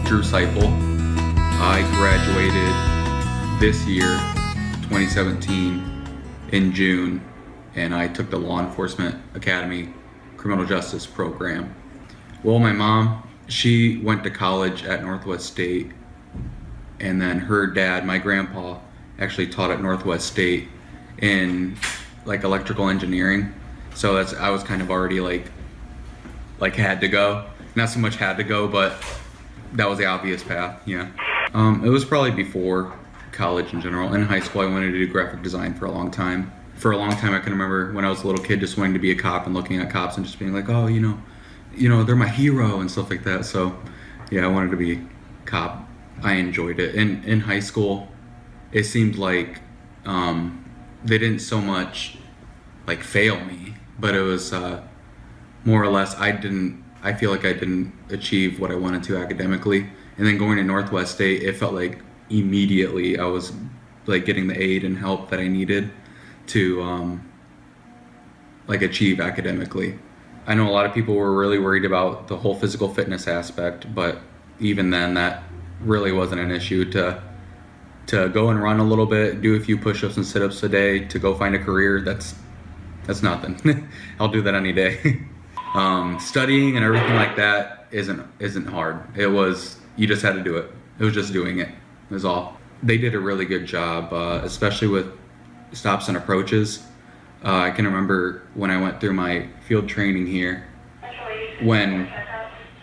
Drew Seiple. I graduated this year, 2017, in June, and I took the Law Enforcement Academy criminal justice program. Well, my mom, she went to college at Northwest State, and then her dad, my grandpa, actually taught at Northwest State in like electrical engineering. So I was kind of already like had to go. Not so much had to go, but that was the obvious path, yeah. It was probably before college in general. In high school, I wanted to do graphic design for a long time. For a long time, I can remember when I was a little kid just wanting to be a cop and looking at cops and just being like, oh, you know, they're my hero and stuff like that. So yeah, I wanted to be a cop. I enjoyed it. In high school, it seemed like they didn't so much like fail me, but it was more or less I feel like I didn't achieve what I wanted to academically. And then going to Northwest State, it felt like immediately I was like getting the aid and help that I needed to like achieve academically. I know a lot of people were really worried about the whole physical fitness aspect, but even then that really wasn't an issue. To go and run a little bit, do a few push-ups and sit-ups a day, to go find a career, that's nothing. I'll do that any day. Studying and everything like that isn't hard. You just had to do it. It was just doing it. It was all. They did a really good job, especially with stops and approaches. I can remember when I went through my field training here, when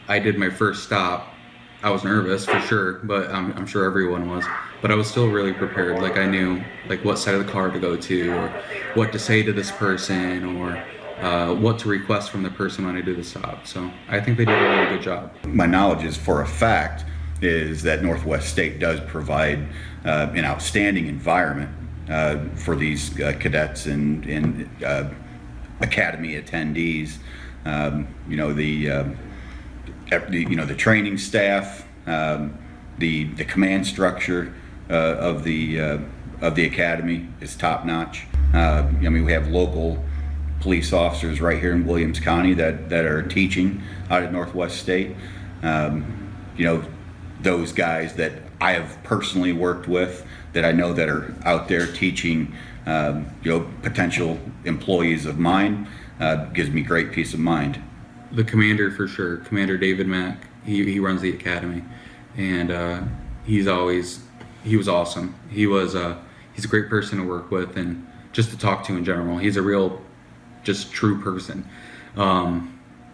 I did my first stop, I was nervous for sure, but I'm sure everyone was. But I was still really prepared. Like I knew like what side of the car to go to, or what to say to this person, or what to request from the person when I do the stop. So I think they did a really good job. My knowledge is for a fact is that Northwest State does provide an outstanding environment for these cadets and academy attendees. The training staff, the command structure of the academy is top notch. We have local police officers right here in Williams County that are teaching out at Northwest State. Those guys that I have personally worked with, that I know that are out there teaching, potential employees of mine, gives me great peace of mind. The commander for sure, Commander David Mack, he runs the academy, and he was awesome. He's a great person to work with and just to talk to in general. He's a real, just true person.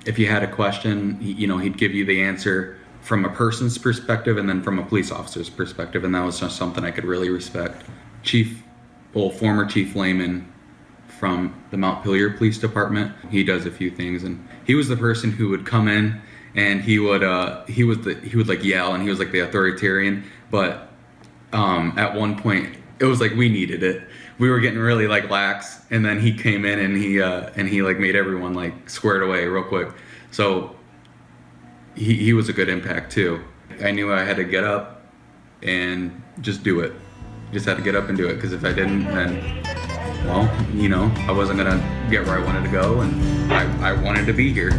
If you had a question, he'd give you the answer from a person's perspective and then from a police officer's perspective, and that was just something I could really respect. Former Chief Lehman from the Montpelier Police Department, he does a few things, and he was the person who would come in and he would like yell, and he was like the authoritarian, but at one point it was like we needed it. We were getting really like lax, and then he came in and he like made everyone like squared away real quick. So he was a good impact too. I knew I had to get up and just do it. Just had to get up and do it, because if I didn't, then, well, I wasn't gonna get where I wanted to go, and I wanted to be here.